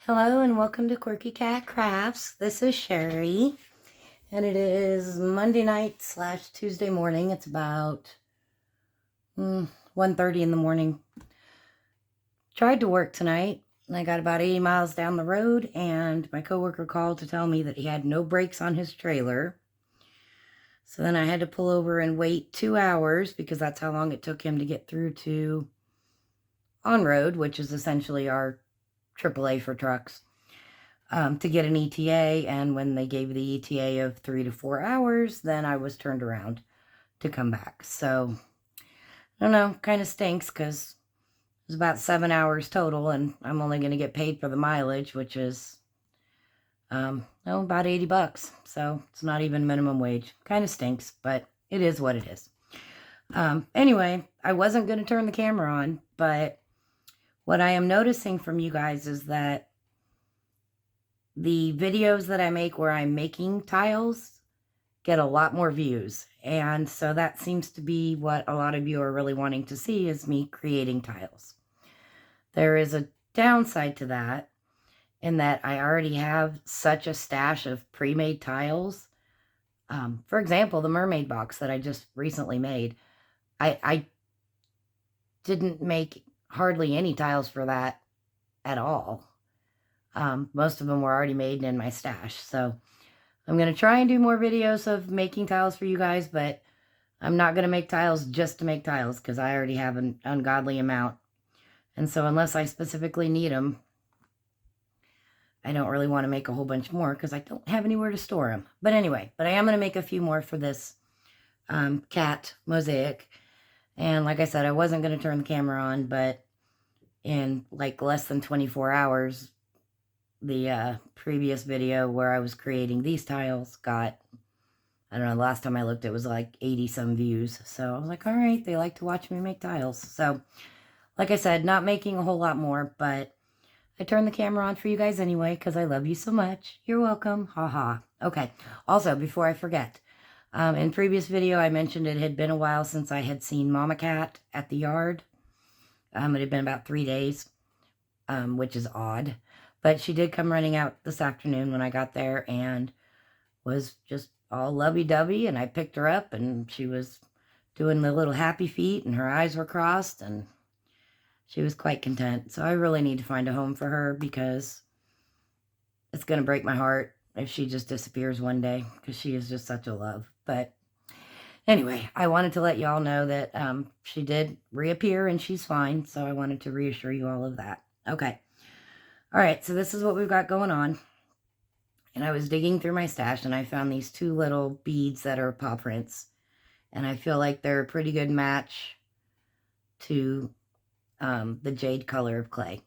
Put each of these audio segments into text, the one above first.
Hello and welcome to Quirky Cat Crafts. This is Sherry and it is Monday night / Tuesday morning. It's about 1:30 in the morning. Tried to work tonight and I got about 80 miles down the road and my coworker called to tell me that he had no brakes on his trailer. So then I had to pull over and wait 2 hours because that's how long it took him to get through to on-road, which is essentially our AAA for trucks. To get an ETA, and when they gave the ETA of 3 to 4 hours, then I was turned around to come back. So, I don't know, kind of stinks because it was about 7 hours total, and I'm only going to get paid for the mileage, which is, about $80. So, it's not even minimum wage. Kind of stinks, but it is what it is. Anyway, I wasn't going to turn the camera on, but what I am noticing from you guys is that the videos that I make where I'm making tiles get a lot more views. And so that seems to be what a lot of you are really wanting to see, is me creating tiles. There is a downside to that in that I already have such a stash of pre-made tiles. For example, the mermaid box that I just recently made, I didn't make hardly any tiles for that at all. Most of them were already made in my stash. So I'm going to try and do more videos of making tiles for you guys, but I'm not going to make tiles just to make tiles because I already have an ungodly amount. And so unless I specifically need them, I don't really want to make a whole bunch more because I don't have anywhere to store them. But anyway, I am going to make a few more for this cat mosaic. And like I said, I wasn't going to turn the camera on, but in like less than 24 hours, the previous video where I was creating these tiles got, I don't know, the last time I looked, it was like 80 some views. So I was like, all right, they like to watch me make tiles. So like I said, not making a whole lot more, but I turned the camera on for you guys anyway because I love you so much. You're welcome. Haha. Okay. Also, before I forget, in previous video, I mentioned it had been a while since I had seen Mama Cat at the yard. It had been about 3 days, which is odd. But she did come running out this afternoon when I got there and was just all lovey-dovey, and I picked her up and she was doing the little happy feet and her eyes were crossed and she was quite content. So I really need to find a home for her because it's going to break my heart if she just disappears one day because she is just such a love. But anyway, I wanted to let y'all know that she did reappear and she's fine. So I wanted to reassure you all of that. Okay. All right, so this is what we've got going on. And I was digging through my stash and I found these 2 little beads that are paw prints. And I feel like they're a pretty good match to the jade color of clay.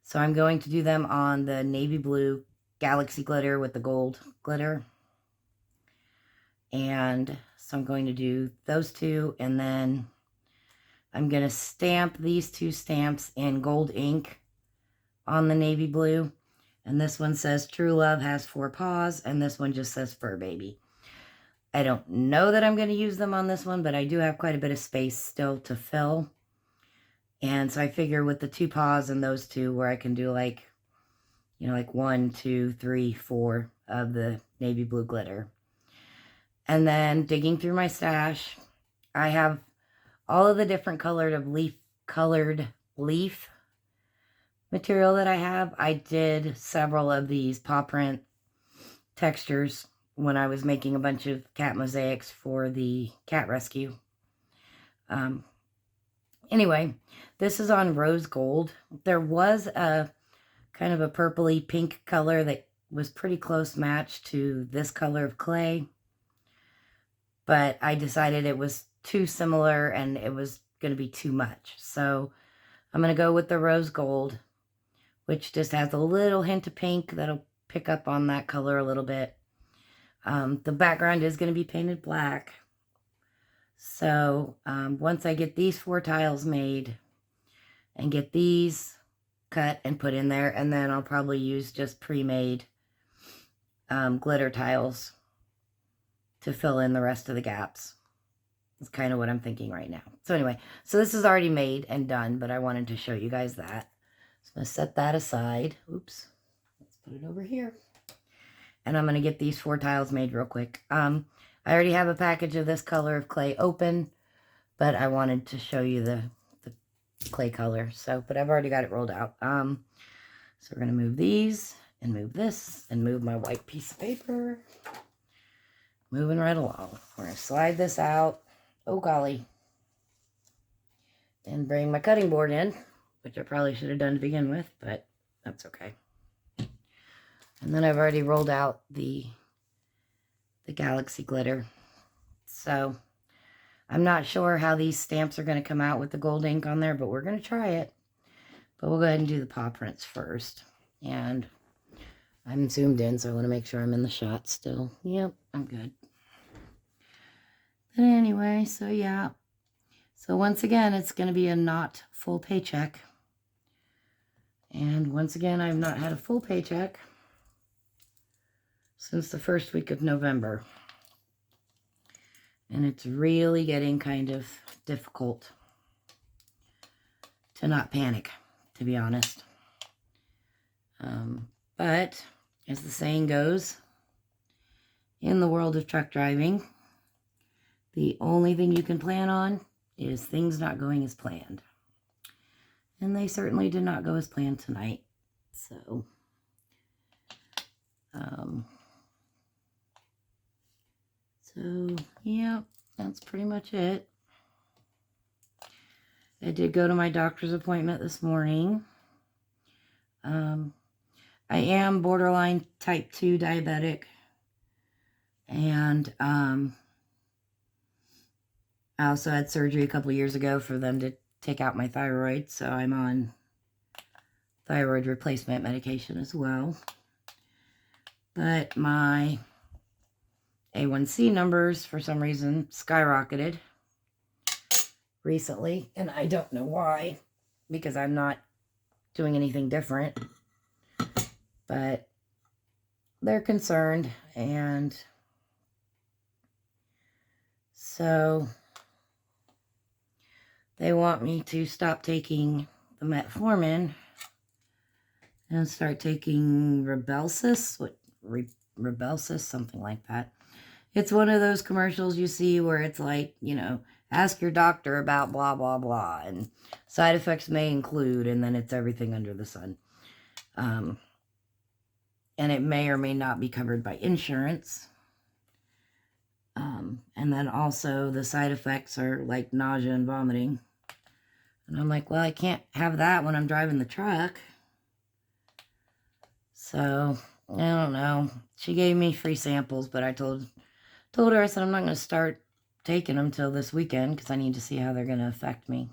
So I'm going to do them on the navy blue galaxy glitter with the gold glitter. And so I'm going to do those 2, and then I'm going to stamp these 2 stamps in gold ink on the navy blue. And this one says True Love Has 4 Paws, and this one just says Fur Baby. I don't know that I'm going to use them on this one, but I do have quite a bit of space still to fill. And so I figure with the 2 paws and those 2, where I can do like 1, 2, 3, 4 of the navy blue glitter. And then digging through my stash, I have all of the different colored leaf material that I have. I did several of these paw print textures when I was making a bunch of cat mosaics for the cat rescue. Anyway, this is on rose gold. There was a kind of a purpley pink color that was pretty close match to this color of clay, but I decided it was too similar and it was going to be too much. So I'm going to go with the rose gold, which just has a little hint of pink that'll pick up on that color a little bit. The background is going to be painted black. So once I get these 4 tiles made and get these cut and put in there, and then I'll probably use just pre-made glitter tiles to fill in the rest of the gaps. That's kind of what I'm thinking right now. So anyway, so this is already made and done, but I wanted to show you guys that. So I'm going to set that aside. Oops. put it over here. And I'm going to get these 4 tiles made real quick. I already have a package of this color of clay open, but I wanted to show you the clay color. So, but I've already got it rolled out. So we're going to move these and move this and move my white piece of paper. Moving right along. We're going to slide this out. Oh, golly. And bring my cutting board in, which I probably should have done to begin with, but that's okay. And then I've already rolled out the galaxy glitter. So I'm not sure how these stamps are going to come out with the gold ink on there, but we're going to try it. But we'll go ahead and do the paw prints first. And I'm zoomed in, so I want to make sure I'm in the shot still. Yep, I'm good. But anyway, so yeah. So once again, it's going to be a not full paycheck. And once again, I've not had a full paycheck since the first week of November. And it's really getting kind of difficult to not panic, to be honest. But as the saying goes, in the world of truck driving, the only thing you can plan on is things not going as planned. And they certainly did not go as planned tonight. So, yeah, that's pretty much it. I did go to my doctor's appointment this morning. I am borderline type 2 diabetic. And I also had surgery a couple years ago for them to take out my thyroid. So I'm on thyroid replacement medication as well. But my A1C numbers, for some reason, skyrocketed recently. And I don't know why, because I'm not doing anything different. But they're concerned, and so they want me to stop taking the metformin and start taking Rybelsus, Rybelsus, something like that. It's one of those commercials you see where it's like, you know, ask your doctor about blah, blah, blah, and side effects may include, and then it's everything under the sun. And it may or may not be covered by insurance. And then also the side effects are like nausea and vomiting. And I'm like, well, I can't have that when I'm driving the truck. So, I don't know. She gave me free samples, but I told her, I said, I'm not going to start taking them till this weekend because I need to see how they're going to affect me.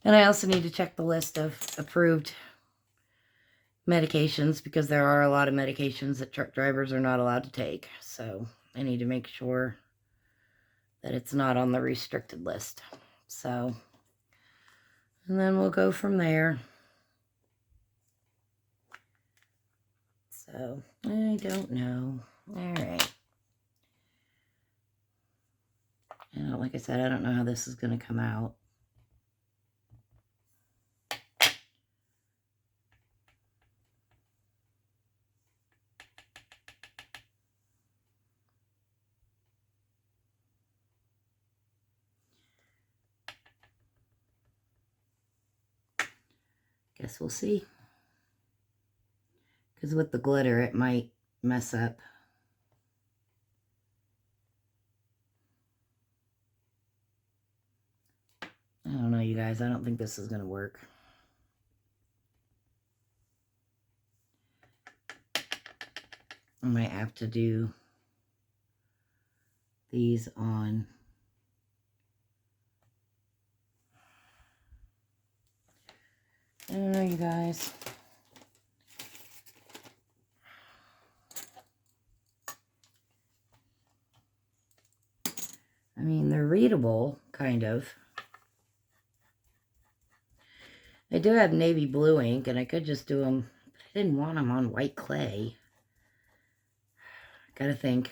And I also need to check the list of approved medications, because there are a lot of medications that truck drivers are not allowed to take. So I need to make sure that it's not on the restricted list. So, and then we'll go from there. So, I don't know. All right. Like I said, I don't know how this is going to come out. Guess we'll see. Because with the glitter, it might mess up. I don't know, you guys. I don't think this is going to work. I might have to do these on I don't know, you guys. I mean, they're readable, kind of. I do have navy blue ink, and I could just do them, but I didn't want them on white clay. Gotta think.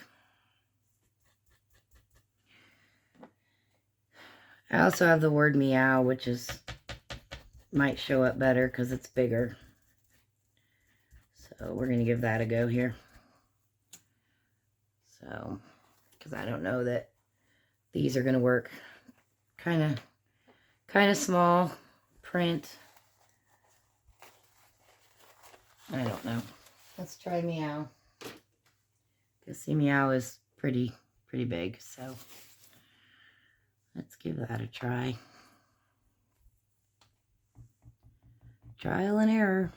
I also have the word meow, which might show up better because it's bigger. So, So we're going to give that a go here. So, because I don't know that these are going to work. Kind of small print. I don't know. Let's try Meow. Because see, Meow is pretty big, so let's give that a try. Trial and error.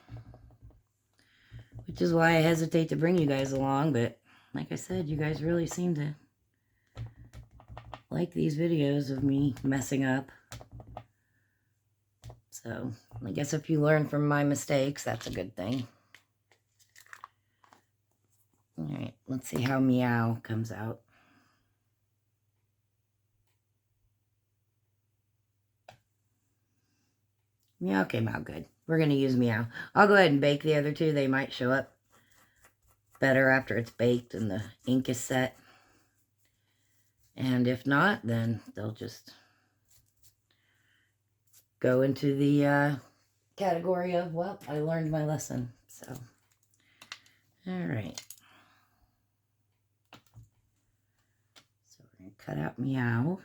Which is why I hesitate to bring you guys along, but like I said, you guys really seem to like these videos of me messing up. So, I guess if you learn from my mistakes, that's a good thing. Alright, let's see how Meow comes out. Meow came out good. We're going to use Meow. I'll go ahead and bake the other two. They might show up better after it's baked and the ink is set. And if not, then they'll just go into the category of, well, I learned my lesson. So, all right. So we're going to cut out Meow.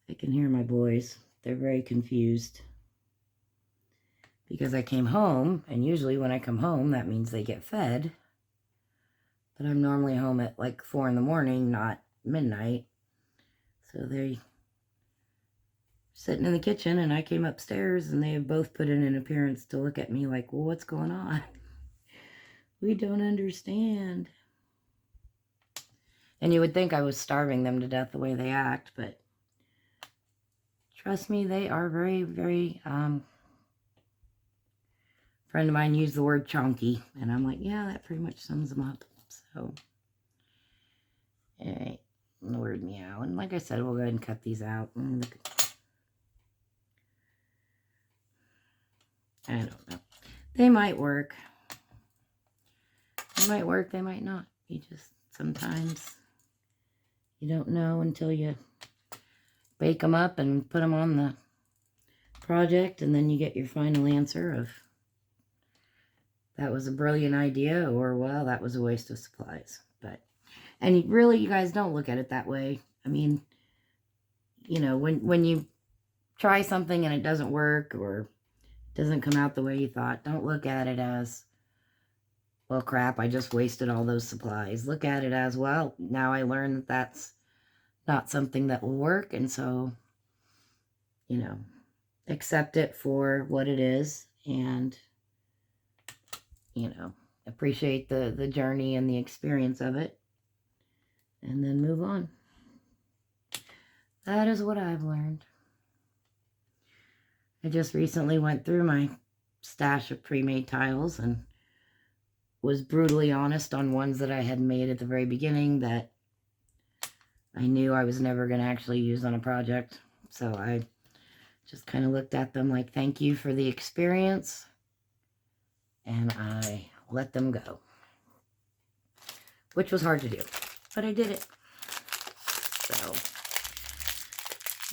I can hear my boys. They're very confused. Because I came home, and usually when I come home, that means they get fed. But I'm normally home at like 4 in the morning, not midnight. So they're sitting in the kitchen, and I came upstairs, and they have both put in an appearance to look at me like, well, what's going on? We don't understand. And you would think I was starving them to death the way they act, but trust me, they are very, very, friend of mine used the word chonky, and I'm like, yeah, that pretty much sums them up. So, alright, the word Meow. And like I said, we'll go ahead and cut these out. I don't know. They might work. They might work, they might not. You just, sometimes, you don't know until you bake them up and put them on the project, and then you get your final answer of that was a brilliant idea, or well, that was a waste of supplies. But, and really, you guys don't look at it that way. I mean, you know, when you try something and it doesn't work or doesn't come out the way you thought, don't look at it as, well, crap, I just wasted all those supplies. Look at it as, well, now I learned that that's not something that will work, and so, you know, accept it for what it is, and, you know, appreciate the journey and the experience of it, and then move on. That is what I've learned. I just recently went through my stash of pre-made tiles and was brutally honest on ones that I had made at the very beginning that I knew I was never going to actually use on a project. So I just kind of looked at them like, thank you for the experience. And I let them go. Which was hard to do. But I did it. So.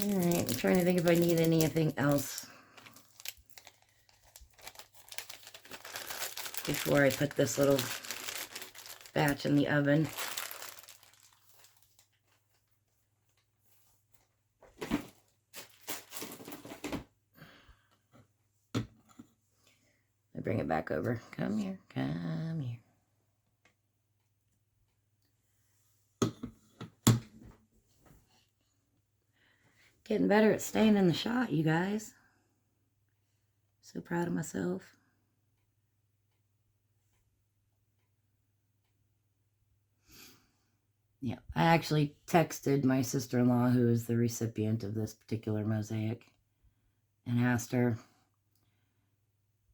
Alright, I'm trying to think if I need anything else before I put this little batch in the oven. I bring it back over. Come here, come here. Getting better at staying in the shot, you guys. So proud of myself. Yeah, I actually texted my sister-in-law, who is the recipient of this particular mosaic, and asked her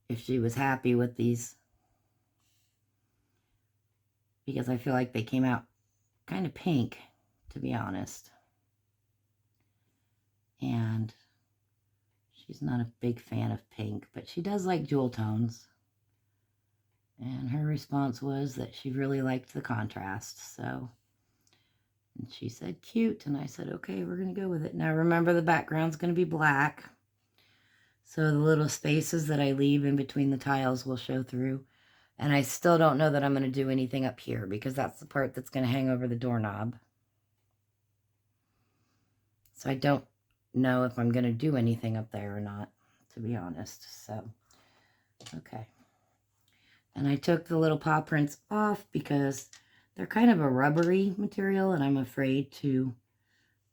if she was happy with these, because I feel like they came out kind of pink, to be honest. And she's not a big fan of pink, but she does like jewel tones. And her response was that she really liked the contrast. So, and she said cute, and I said, okay, we're going to go with it. Now remember, the background's going to be black. So the little spaces that I leave in between the tiles will show through. And I still don't know that I'm going to do anything up here because that's the part that's going to hang over the doorknob. So I don't know if I'm going to do anything up there or not, to be honest. So, okay. And I took the little paw prints off because they're kind of a rubbery material and I'm afraid to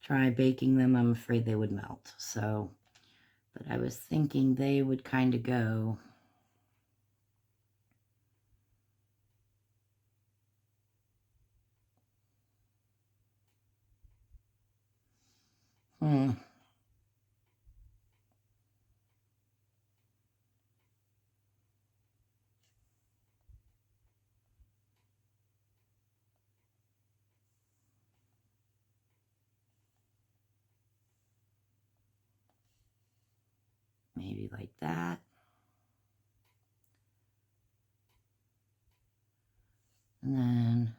try baking them. I'm afraid they would melt. So, but I was thinking they would kind of go maybe like that. And then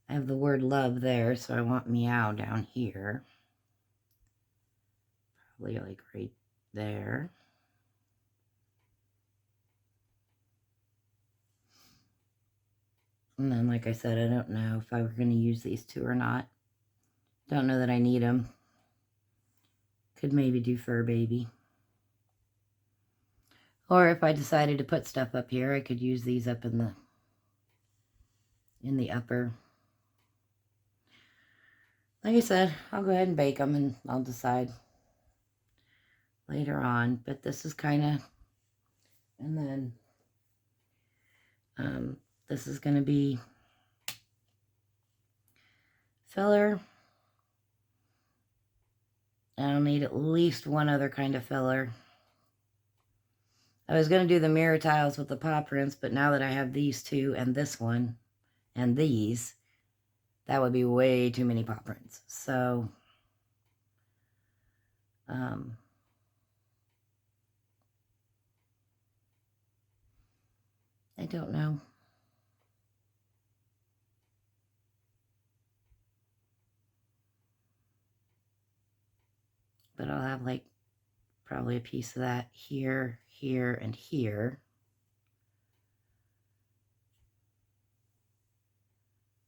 I have the word love there, so I want meow down here. Probably like right there. And then, like I said, I don't know if I were going to use these two or not. Don't know that I need them. Could maybe do fur baby. Or if I decided to put stuff up here, I could use these up in the upper. Like I said, I'll go ahead and bake them and I'll decide later on. But this is kind of, and then this is going to be filler. I'll need at least one other kind of filler. I was going to do the mirror tiles with the paw prints, but now that I have these two and this one and these, that would be way too many paw prints. So, I don't know. But I'll have like probably a piece of that here, here, and here.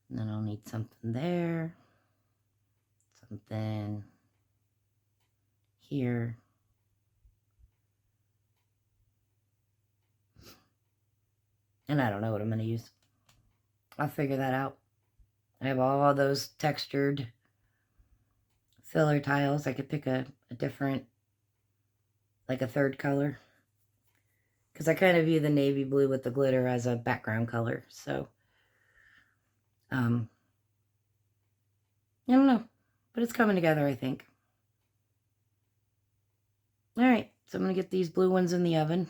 And then I'll need something there, something here. And I don't know what I'm going to use. I'll figure that out. I have all those textured filler tiles. I could pick a different, like a third color. Because I kind of view the navy blue with the glitter as a background color. So, I don't know. But it's coming together, I think. All right. So I'm going to get these blue ones in the oven.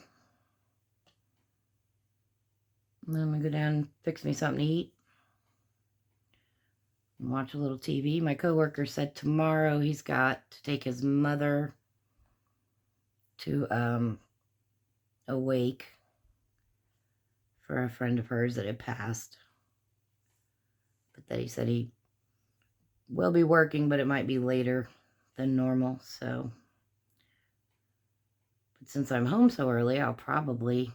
And then I'm going to go down and fix me something to eat. And watch a little TV. My coworker said tomorrow he's got to take his mother to a wake for a friend of hers that had passed. But that he said he will be working, but it might be later than normal. So, but since I'm home so early, I'll probably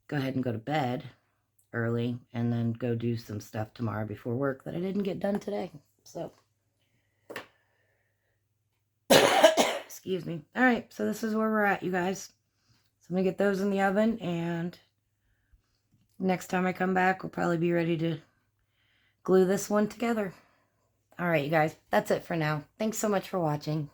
go ahead and go to bed early and then go do some stuff tomorrow before work that I didn't get done today. So, excuse me. All right, so this is where we're at, you guys. So I'm going to get those in the oven, and next time I come back, we'll probably be ready to glue this one together. All right, you guys, that's it for now. Thanks so much for watching.